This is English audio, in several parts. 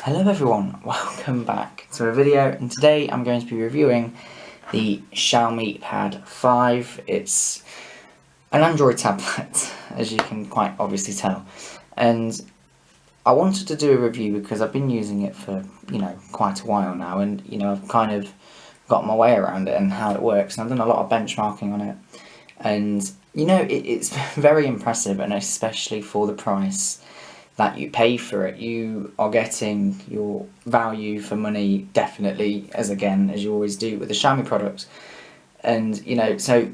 Hello everyone, welcome back to a video, and today I'm going to be reviewing the Xiaomi Pad 5. It's an Android tablet, as you can quite obviously tell, and I wanted to do a review because I've been using it for, quite a while now, and, I've kind of got my way around it and how it works, and I've done a lot of benchmarking on it, and, it's very impressive, and especially for the price that you pay for it. You are getting your value for money, definitely, as you always do with the Xiaomi products. And so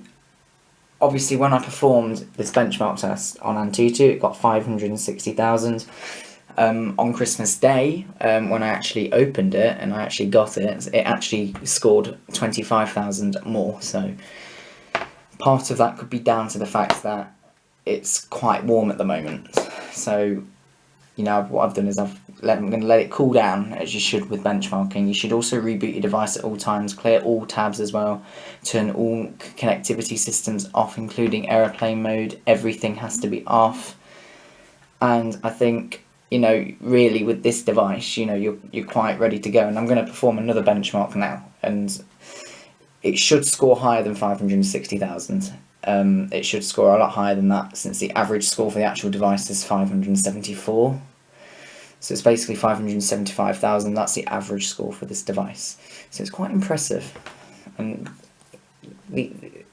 obviously when I performed this benchmark test on Antutu, it got 560,000. On Christmas Day, when I actually opened it and I actually got it, it actually scored 25,000 more. So part of that could be down to the fact that it's quite warm at the moment. So what I've done is I'm going to let it cool down, as you should with benchmarking. You should also reboot your device at all times, clear all tabs as well, turn all connectivity systems off, including airplane mode. Everything has to be off. And I think, really with this device, you're quite ready to go. And I'm going to perform another benchmark now, and it should score higher than 560,000. It should score a lot higher than that, since the average score for the actual device is 574. So it's basically 575,000. That's the average score for this device. So it's quite impressive. And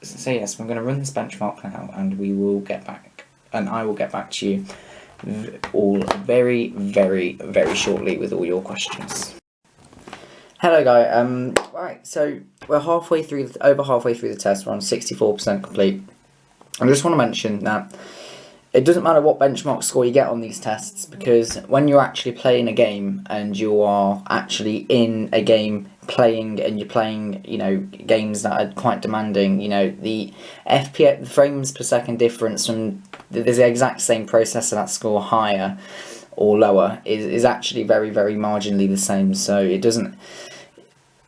so yes, we're going to run this benchmark now, and we will get back, and I will get back to you all very, very, very shortly with all your questions. Hello guys, right, so we're over halfway through the test. We're on 64% complete. I just want to mention that it doesn't matter what benchmark score you get on these tests, because when you're actually playing a game and you are actually in a game playing, and you're playing, games that are quite demanding, the FPS, the frames per second difference from there's the exact same processor that score higher or lower is actually very, very marginally the same. So it doesn't.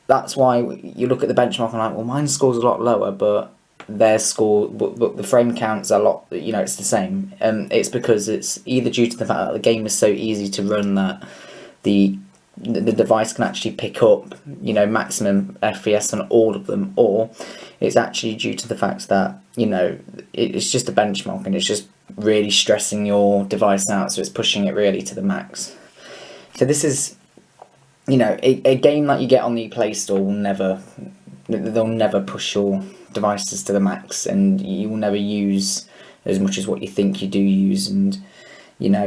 That's why you look at the benchmark and like, well, mine scores a lot lower, but their score, but the frame count's a lot, it's the same. It's because it's either due to the fact that the game is so easy to run that the device can actually pick up, maximum FPS on all of them, or it's actually due to the fact that, it's just a benchmark and it's just really stressing your device out, so it's pushing it really to the max. So this is, a game that you get on the Play Store they'll never push your devices to the max, and you will never use as much as what you think you do use, and it's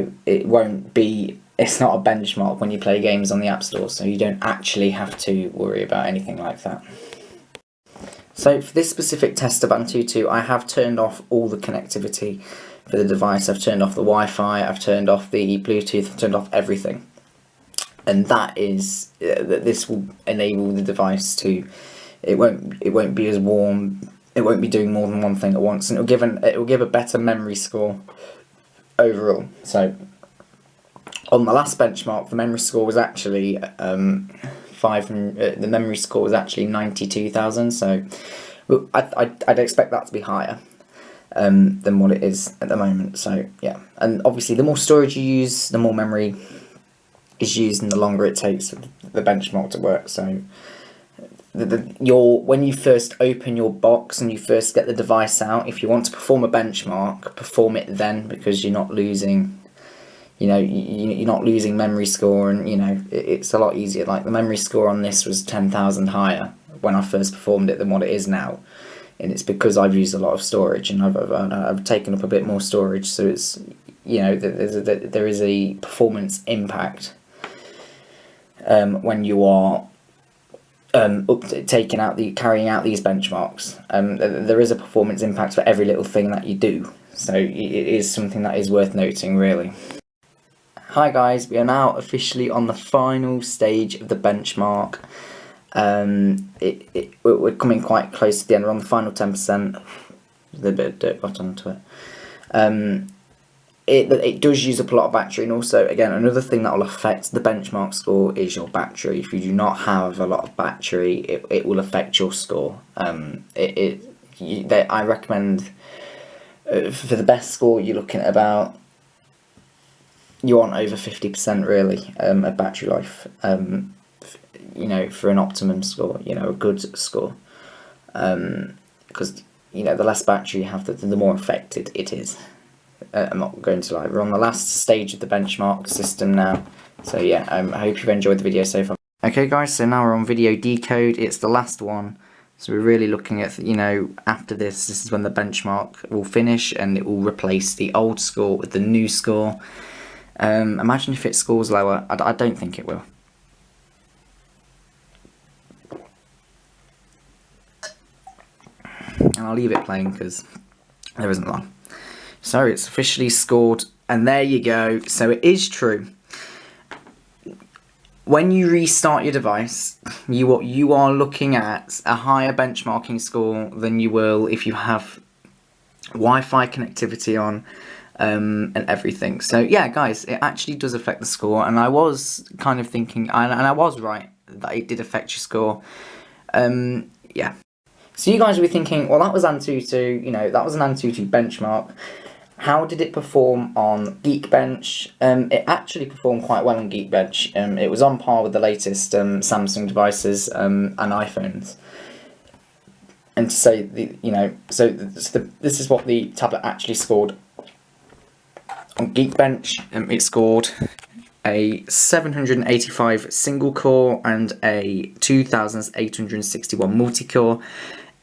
not a benchmark when you play games on the App Store, so you don't actually have to worry about anything like that. So for this specific test of Antutu, I have turned off all the connectivity for the device. I've turned off the Wi-Fi, I've turned off the Bluetooth, I've turned off everything. And that is that this will enable the device to, it won't be as warm, it won't be doing more than one thing at once, and it will give a better memory score overall. So on the last benchmark, the memory score was actually the memory score was actually 92,000. So I'd expect that to be higher than what it is at the moment. So yeah, and obviously the more storage you use, the more memory is used, and the longer it takes for the benchmark to work. So when you first open your box and you first get the device out, if you want to perform a benchmark, perform it then, because you're not losing, you're not losing memory score, and it's a lot easier. Like the memory score on this was 10,000 higher when I first performed it than what it is now, and it's because I've used a lot of storage, and I've taken up a bit more storage, so it's there is a performance impact when you are carrying out these benchmarks. There is a performance impact for every little thing that you do, so it is something that is worth noting, really. Hi guys, we are now officially on the final stage of the benchmark. We're coming quite close to the end. We're on the final 10%. There's a bit of dirt got onto it. It does use up a lot of battery, and also, again, another thing that will affect the benchmark score is your battery. If you do not have a lot of battery, it will affect your score. I recommend, for the best score, you're looking at about you want over 50% really of battery life, you know, for an optimum score, you know, a good score, because, you know, the less battery you have, the more affected it is. I'm not going to lie, we're on the last stage of the benchmark system now, so yeah, I hope you've enjoyed the video so far. Okay guys, so now we're on video decode, it's the last one, so we're really looking at, you know, after this is when the benchmark will finish and it will replace the old score with the new score. Imagine if it scores lower. I don't think it will. And I'll leave it playing because there isn't long. So it's officially scored, and there you go. So it is true. When you restart your device, you are looking at a higher benchmarking score than you will if you have Wi-Fi connectivity on. And everything. So yeah, guys, it actually does affect the score, and I was kind of thinking, and I was right, that it did affect your score. Yeah. So you guys will be thinking, well, that was Antutu, you know, that was an Antutu benchmark. How did it perform on Geekbench? It actually performed quite well on Geekbench. It was on par with the latest Samsung devices and iPhones. And to say, you know, so this is what the tablet actually scored. On Geekbench, it scored a 785 single core and a 2861 multi-core.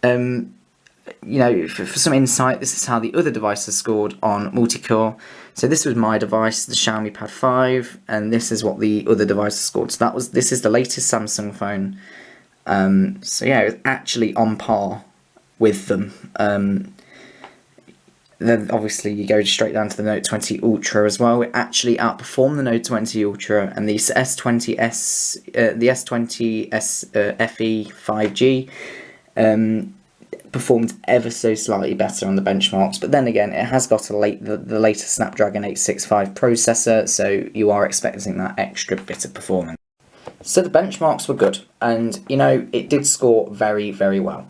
You know, for some insight, this is how the other devices scored on multi-core. So this was my device, the Xiaomi Pad 5, and this is what the other devices scored. So this is the latest Samsung phone. So yeah, it was actually on par with them. Then obviously you go straight down to the Note 20 Ultra as well. It actually outperformed the Note 20 Ultra, and the S20s, the S20s FE 5G performed ever so slightly better on the benchmarks. But then again, it has got the latest Snapdragon 865 processor, so you are expecting that extra bit of performance. So the benchmarks were good, and you know, it did score very, very well.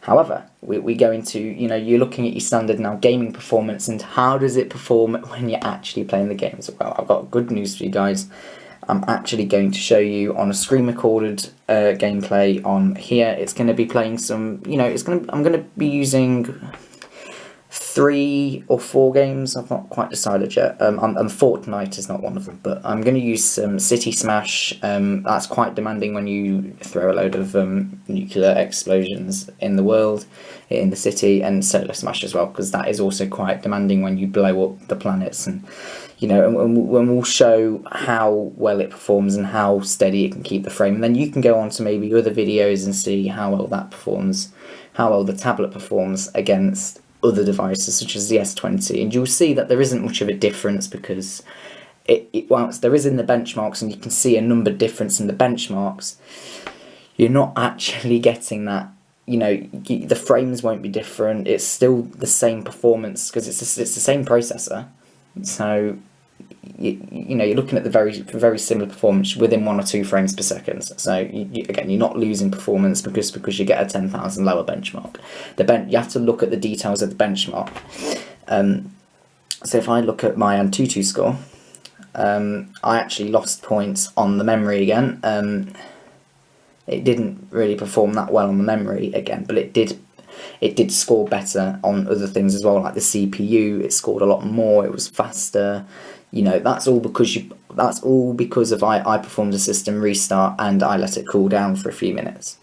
However, we go into, you know, you're looking at your standard now gaming performance, and how does it perform when you're actually playing the games? Well, I've got good news for you guys. I'm actually going to show you on a screen recorded gameplay on here. It's going to be playing some, you know, I'm going to be using 3 or 4 games. I've not quite decided yet. And Fortnite is not one of them, but I'm going to use some City Smash. That's quite demanding when you throw a load of nuclear explosions in the world, in the city, and Solar Smash as well, because that is also quite demanding when you blow up the planets. And you know, and we'll show how well it performs and how steady it can keep the frame. And then you can go on to maybe other videos and see how well that performs, how well the tablet performs against other devices such as the S20, and you'll see that there isn't much of a difference, because whilst there is in the benchmarks and you can see a number difference in the benchmarks, you're not actually getting that, you know, the frames won't be different, it's still the same performance because it's the same processor. So you know, you're looking at the very similar performance within 1 or 2 frames per second. So again, you're not losing performance because you get a 10,000 lower benchmark. You have to look at the details of the benchmark. So if I look at my Antutu score, I actually lost points on the memory again. It didn't really perform that well on the memory again, but it did score better on other things as well, like the CPU. It scored a lot more. It was faster. You know, that's all because of I performed a system restart and I let it cool down for a few minutes,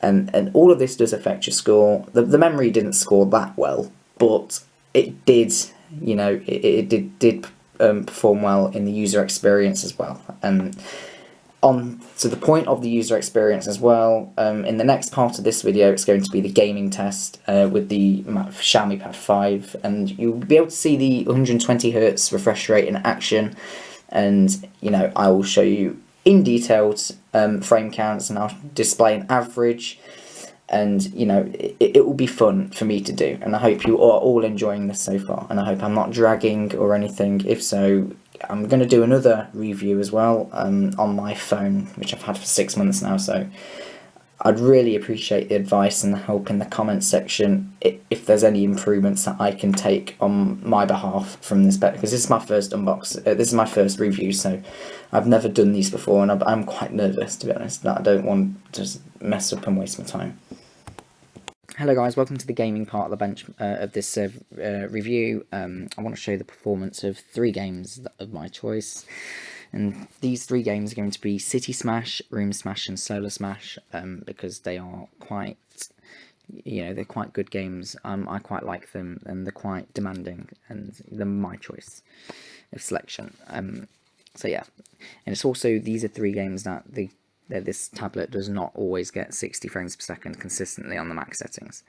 and all of this does affect your score. The memory didn't score that well, but it did. You know, it did perform well in the user experience as well. On to the point of the user experience as well, in the next part of this video, it's going to be the gaming test with the Xiaomi Pad 5, and you'll be able to see the 120Hz refresh rate in action, and you know, I will show you in detailed frame counts, and I'll display an average, and you know, it will be fun for me to do, and I hope you are all enjoying this so far, and I hope I'm not dragging or anything. If so, I'm going to do another review as well on my phone, which I've had for 6 months now, so I'd really appreciate the advice and the help in the comments section if there's any improvements that I can take on my behalf from this bed, because this is my first this is my first review, so I've never done these before, and I'm quite nervous, to be honest. I don't want to mess up and waste my time. Hello guys, welcome to the gaming part of the bench of this review. I want to show the performance of 3 games of my choice. And these 3 games are going to be City Smash, Room Smash and Solar Smash, because they are quite, they're quite good games. I quite like them, and they're quite demanding, and they're my choice of selection. So yeah, and it's also, these are 3 games that this tablet does not always get 60 frames per second consistently on the max settings.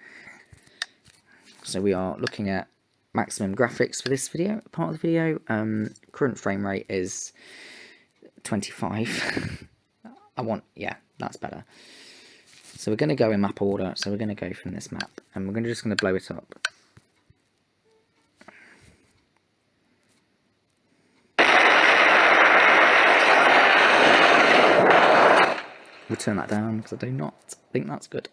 So we are looking at maximum graphics for this part of the video. Current frame rate is 25. Yeah, that's better. So we're going to go in map order. So we're going to go from this map, and we're just going to blow it up. We'll turn that down because I do not think that's good.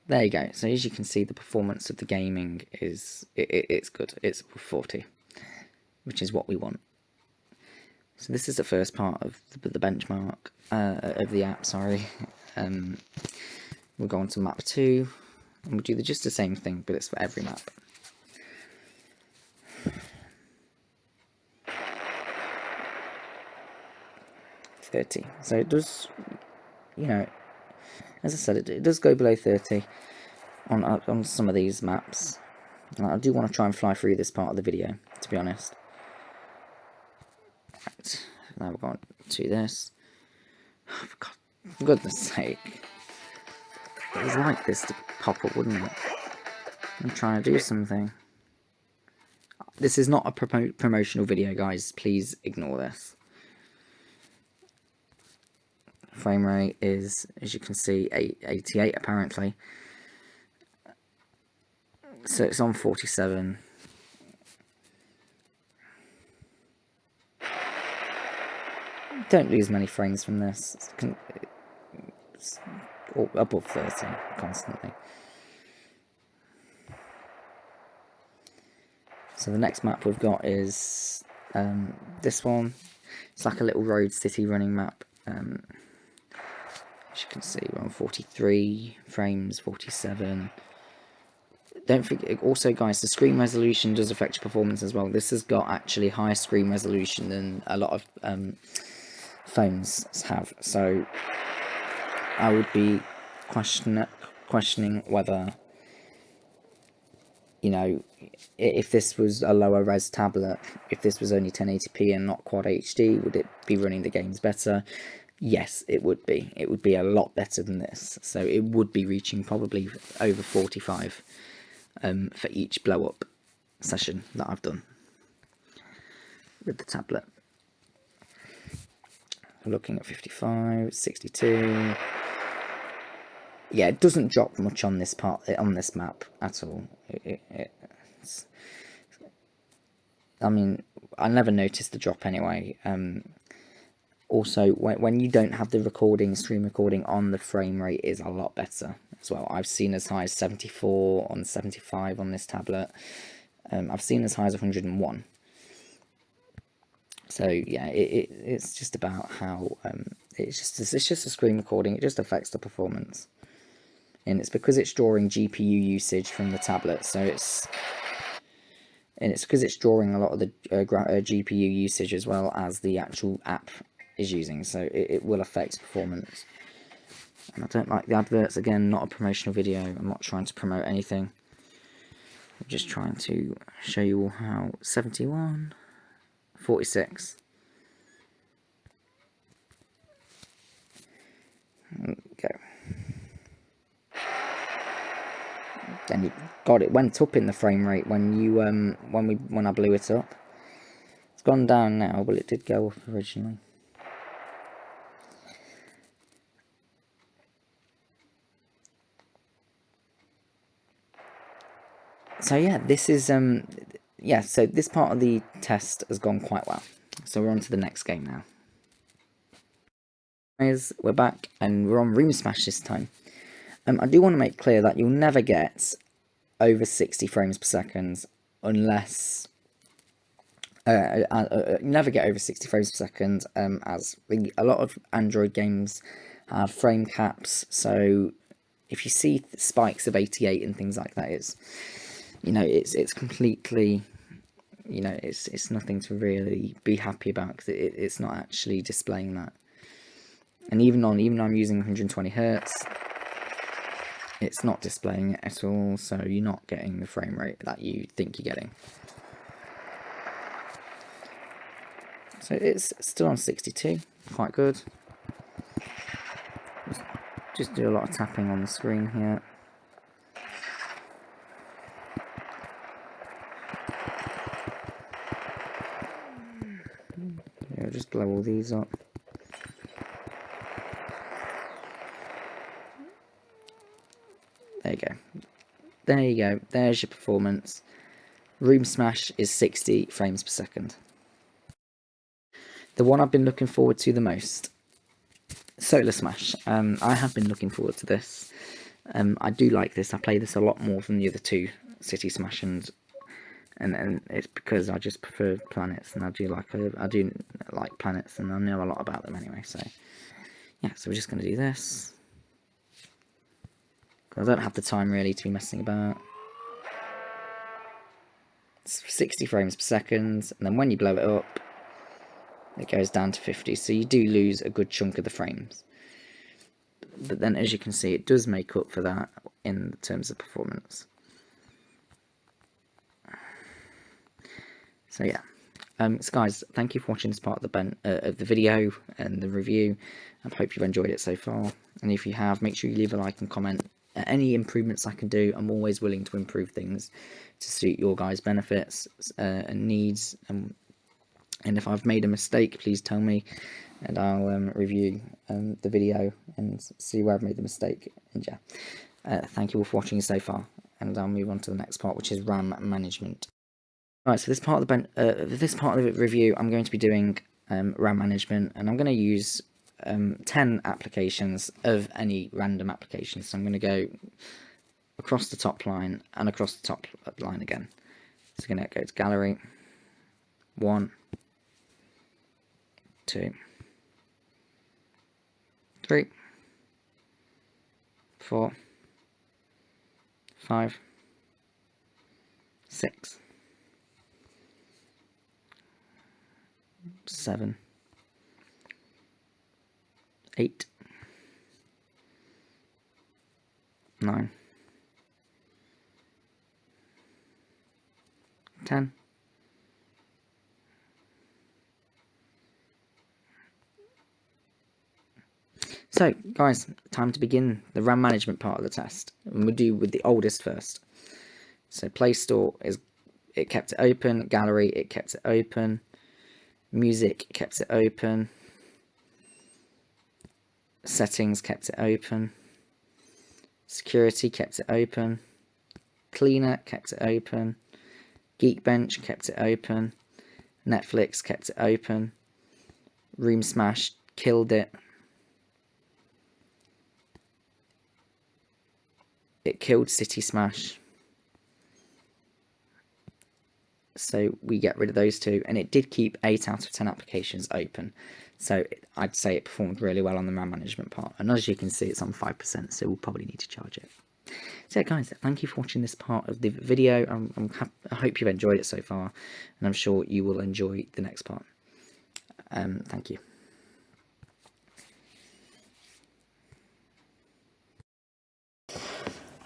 There you go. So as you can see, the performance of the gaming is it's good. It's 40, which is what we want. So this is the first part of the benchmark of the app. Sorry. We'll go on to map 2, and we'll do just the same thing, but it's for every map. So it does, as I said, it does go below 30 on some of these maps. And I do want to try and fly through this part of the video, to be honest. Right, now we're going to this. Oh, for goodness sake. It was like this to pop up, wouldn't it? I'm trying to do something. This is not a promotional video, guys. Please ignore this. Frame rate is, as you can see, 88 apparently. So it's on 47. Don't lose many frames from this. It's above 30 constantly. So the next map we've got is this one. It's like a little road city running map. As you can see, we're on 43 frames, 47. Don't forget, also guys, the screen resolution does affect your performance as well. This has got actually higher screen resolution than a lot of phones have. So I would be questioning whether, if this was a lower res tablet, if this was only 1080p and not Quad HD, would it be running the games better? Yes, it would be. It would be a lot better than this. So it would be reaching probably over 45 for each blow up session that I've done with the tablet. We're looking at 55, 62. Yeah, it doesn't drop much on this map at all. I mean, I never noticed the drop anyway. Also, when you don't have the stream recording on, the frame rate is a lot better as well. I've seen as high as 74 on 75 on this tablet. I've seen as high as 101. So yeah, it's just about how it's just a screen recording. It just affects the performance, and it's because it's drawing GPU usage from the tablet. So it's because it's drawing a lot of the GPU usage as well as the actual app is using, so it will affect performance. And I don't like the adverts. Again, not a promotional video. I'm not trying to promote anything. I'm just trying to show you all how. 71, 46. Go. Then it went up in the frame rate when I blew it up. It's gone down now, but it did go up originally. So yeah, this is so this part of the test has gone quite well. So we're on to the next game now. Guys, we're back and we're on Room Smash this time. I do want to make clear that you'll never get over 60 frames per second unless never get over 60 frames per second as a lot of Android games have frame caps, so if you see spikes of 88 and things like that, it's completely, it's nothing to really be happy about, because it's not actually displaying that. And even though I'm using 120 hertz, it's not displaying it at all, so you're not getting the frame rate that you think you're getting. So it's still on 62, quite good. Just do a lot of tapping on the screen here. Yeah, just blow all these up. There you go. There you go. There's your performance. Room Smash is 60 frames per second. The one I've been looking forward to the most, Solar Smash. I have been looking forward to this. I do like this. I play this a lot more than the other two, City Smash and it's because I just prefer planets, and I do like planets, and I know a lot about them anyway. So yeah, so we're just going to do this. I don't have the time really to be messing about. It's 60 frames per second, and then when you blow it up, it goes down to 50, so you do lose a good chunk of the frames. But then, as you can see, it does make up for that in terms of performance. So yeah, so guys, thank you for watching this part of the video and the review. I hope you've enjoyed it so far, and if you have, make sure you leave a like and comment. Any improvements I can do, I'm always willing to improve things to suit your guys' benefits and needs. And if I've made a mistake, please tell me, and I'll review the video and see where I've made the mistake. And yeah, thank you all for watching so far, and I'll move on to the next part, which is RAM management. Right, so this part of the review, I'm going to be doing RAM management, and I'm going to use 10 applications of any random application. So I'm going to go across the top line and across the top line again. So I'm going to go to gallery, 1, 2, 3, 4, 5, 6, 7, 8, 9, 10, 'So, guys, time to begin the RAM management part of the test. And we'll do with the oldest first. So, Play Store, it kept it open. Gallery, it kept it open. Music, kept it open. Settings, kept it open. Security, kept it open. Cleaner, kept it open. Geekbench, kept it open. Netflix, kept it open. Room Smash, killed it. It killed City Smash. So we get rid of those two, and it did keep 8 out of 10 applications open. So I'd say it performed really well on the RAM management part. And as you can see, it's on 5%, so we'll probably need to charge it. So yeah, guys, thank you for watching this part of the video. I hope you've enjoyed it so far, and I'm sure you will enjoy the next part. Thank you.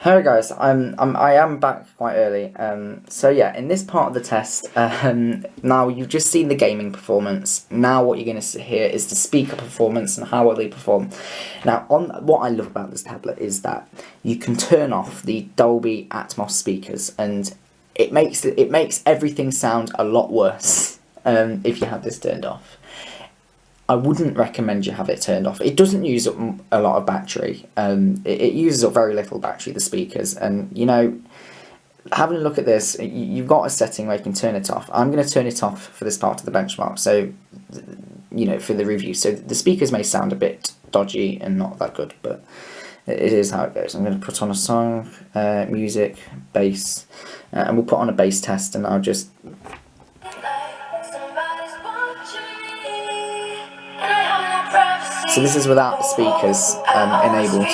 Hello guys, I am back quite early. So yeah, in this part of the test, now you've just seen the gaming performance. Now what you're going to hear is the speaker performance and how will they perform. Now, what I love about this tablet is that you can turn off the Dolby Atmos speakers, and it makes everything sound a lot worse if you have this turned off. I wouldn't recommend you have it turned off. It doesn't use up a lot of battery. It uses up very little battery, the speakers. And, you know, having a look at this, you've got a setting where you can turn it off. I'm going to turn it off for this part of the benchmark. So, you you know, for the review. So the speakers may sound a bit dodgy and not that good, but it is how it goes. I'm going to put on a song, music, bass, and we'll put on a bass test, and I'll just... So this is without the speakers enabled.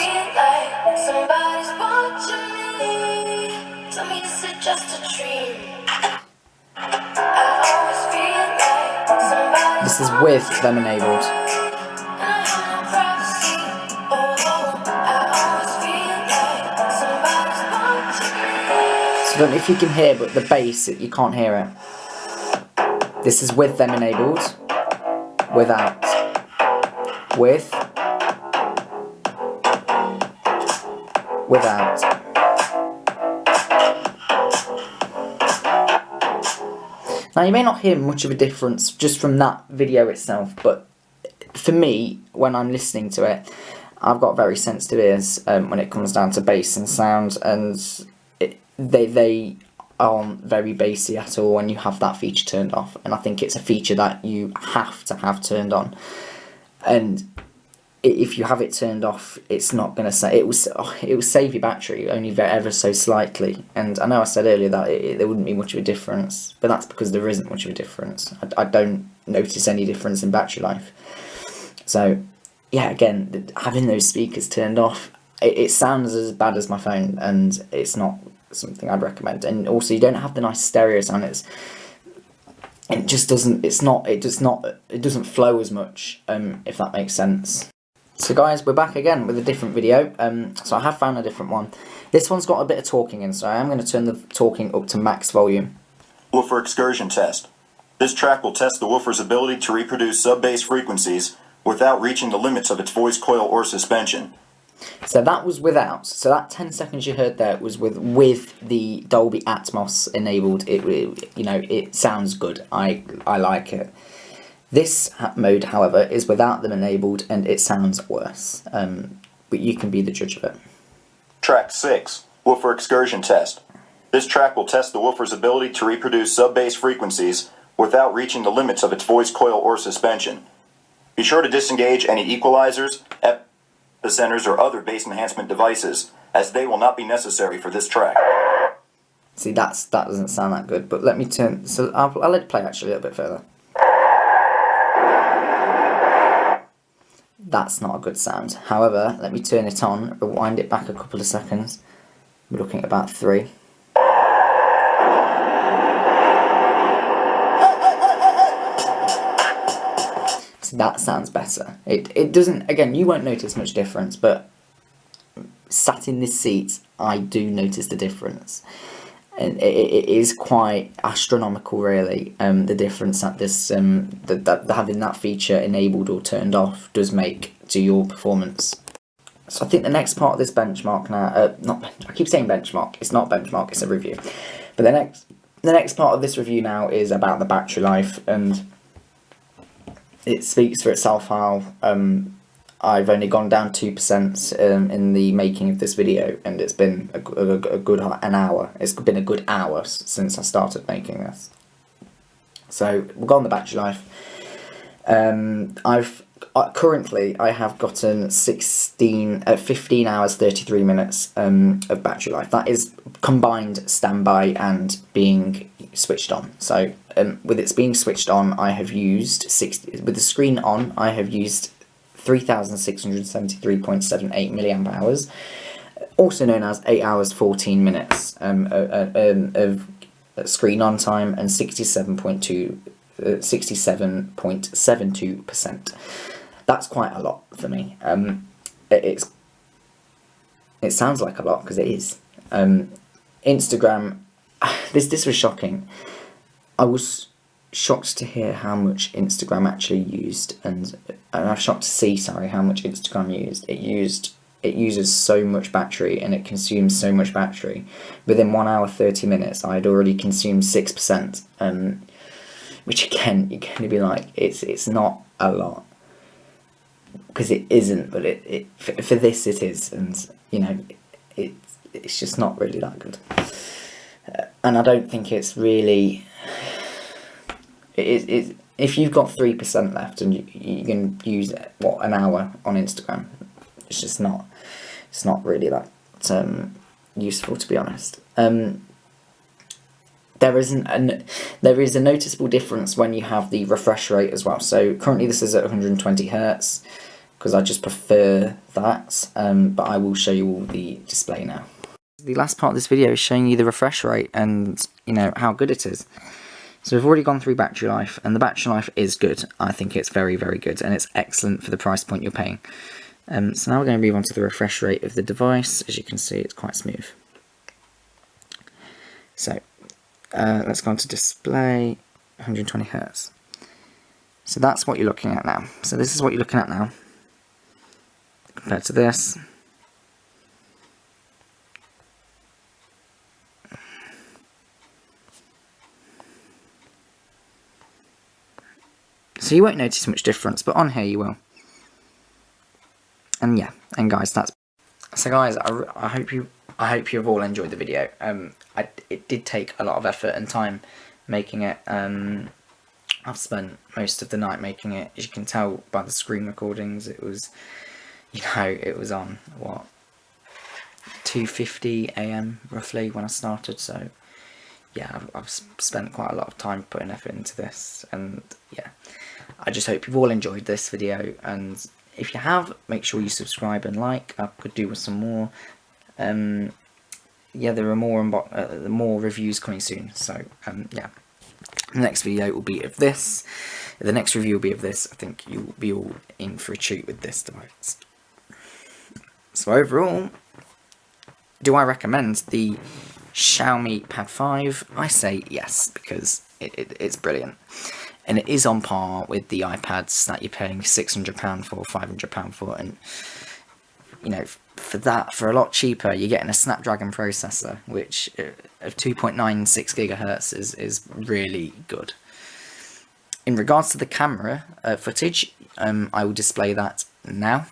This is with them enabled. So I don't know if you can hear, but the bass, you can't hear it. This is with them enabled, without, with, without. Now you may not hear much of a difference just from that video itself, but for me, when I'm listening to it, I've got very sensitive ears when it comes down to bass and sound, and they aren't very bassy at all when you have that feature turned off, and I think it's a feature that you have to have turned on. And if you have it turned off, it's not going to say it will save your battery only ever so slightly. And I know I said earlier that there wouldn't be much of a difference, but that's because there isn't much of a difference. I don't notice any difference in battery life. So yeah, again, having those speakers turned off, it sounds as bad as my phone, and it's not something I'd recommend. And also, you don't have the nice stereo sound. It just doesn't. It doesn't flow as much. If that makes sense. So guys, we're back again with a different video. So I have found a different one. This one's got a bit of talking in, so I am going to turn the talking up to max volume. Woofer excursion test. This track will test the woofer's ability to reproduce sub-bass frequencies without reaching the limits of its voice coil or suspension. So that was without. So that 10 seconds you heard there was with the Dolby Atmos enabled. It sounds good. I like it. This mode, however, is without them enabled, and it sounds worse. But you can be the judge of it. Track 6, Woofer excursion test. This track will test the woofer's ability to reproduce sub-bass frequencies without reaching the limits of its voice coil or suspension. Be sure to disengage any equalizers, epicenters, or other bass enhancement devices, as they will not be necessary for this track. See, that doesn't sound that good, but let me turn... So I'll let it play actually a little bit further. That's not a good sound. However, let me turn it on, rewind it back a couple of seconds. We're looking at about 3. So that sounds better. It doesn't, again, you won't notice much difference, but sat in this seat, I do notice the difference. And it is quite astronomical, really. The difference that this that having that feature enabled or turned off does make to your performance. So I think the next part of this benchmark now, I keep saying benchmark. It's not benchmark. It's a review. But the next part of this review now is about the battery life, and it speaks for itself how I've only gone down 2% in the making of this video, and it's been a good an hour. It's been a good hour since I started making this. So we'll go on the battery life. Currently I have gotten 15 hours 33 minutes of battery life. That is combined standby and being switched on. So with it being switched on, I have used with the screen on, I have used 3,673.78 milliamp hours, also known as 8 hours 14 minutes of screen on time, and 67.72%. That's quite a lot for me. It sounds like a lot because it is. Instagram, this was shocking. I was shocked to hear how much Instagram actually used, and I was shocked to see, how much Instagram used. It uses so much battery, and it consumes so much battery. Within 1 hour 30 minutes, I had already consumed 6%, which again, you're going to be like, it's not a lot, because it isn't, but for this it is, and it's just not really that good. And I don't think it's really... if you've got 3% left and you can use it, what, an hour on Instagram, it's just not, it's not really that useful, to be honest. There is a noticeable difference when you have the refresh rate as well. So currently this is at 120 Hz because I just prefer that, but I will show you all the display now. The last part of this video is showing you the refresh rate and, you know, how good it is. So we've already gone through battery life, and the battery life is good. I think it's very, very good, and it's excellent for the price point you're paying. So now we're going to move on to the refresh rate of the device. As you can see, it's quite smooth. So let's go on to display, 120 Hz. So that's what you're looking at now. So this is what you're looking at now, compared to this. So you won't notice much difference, but on here you will. And yeah, and guys, that's... So guys, I hope you've all enjoyed the video. It did take a lot of effort and time making it. I've spent most of the night making it. As you can tell by the screen recordings, it was, you know, it was on, what, 2:50 AM roughly when I started, so yeah, I've spent quite a lot of time putting effort into this, and yeah, I just hope you've all enjoyed this video, and if you have, make sure you subscribe and like. I could do with some more. Yeah, there are more reviews coming soon, so yeah. The next video will be of this. The next review will be of this. I think you'll be all in for a treat with this device. So overall, do I recommend the Xiaomi Pad 5? I say yes, because it's brilliant. And it is on par with the iPads that you're paying £600 for, £500 for, and you know, for that, for a lot cheaper, you're getting a Snapdragon processor, which of 2.96 GHz is really good. In regards to the camera footage, I will display that now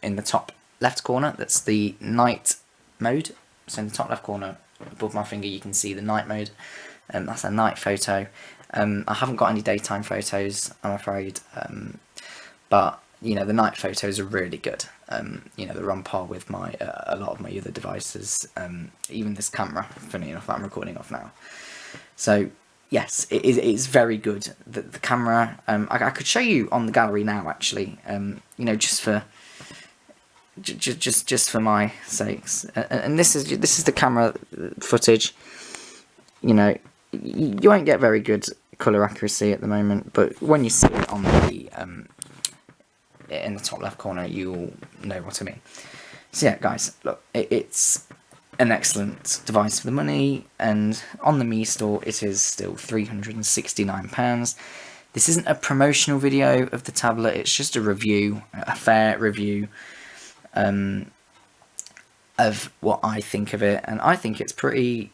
in the top left corner. That's the night mode. So in the top left corner above my finger, you can see the night mode. That's a night photo. I haven't got any daytime photos, I'm afraid, but you know, the night photos are really good. You know, they're on par with my a lot of my other devices, even this camera, funny enough, that I'm recording off now. So yes, it is very good. The camera, I could show you on the gallery now, actually. You know, just for my sakes. And this is the camera footage. You know, you won't get very good colour accuracy at the moment, but when you see it on the in the top left corner, you'll know what I mean. So yeah, guys, look, it's an excellent device for the money, and on the Mi Store it is still £369. This isn't a promotional video of the tablet, it's just a review, a fair review of what I think of it, and I think it's pretty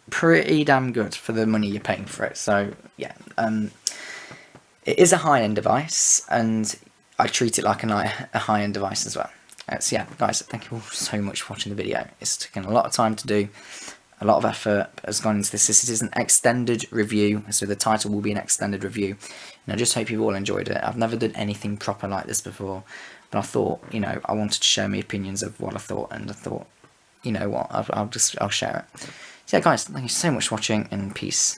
damn good for the money you're paying for it. So yeah, it is a high-end device, and I treat it like a high-end device as well. So yeah, guys, thank you all so much for watching the video. It's taken a lot of time to do, a lot of effort has gone into this. This is an extended review, so the title will be an extended review, and I just hope you've all enjoyed it. I've never done anything proper like this before, but I thought, you know, I wanted to share my opinions of what I thought, and I thought, you know what, I'll share it. So yeah, guys, thank you so much for watching, and peace.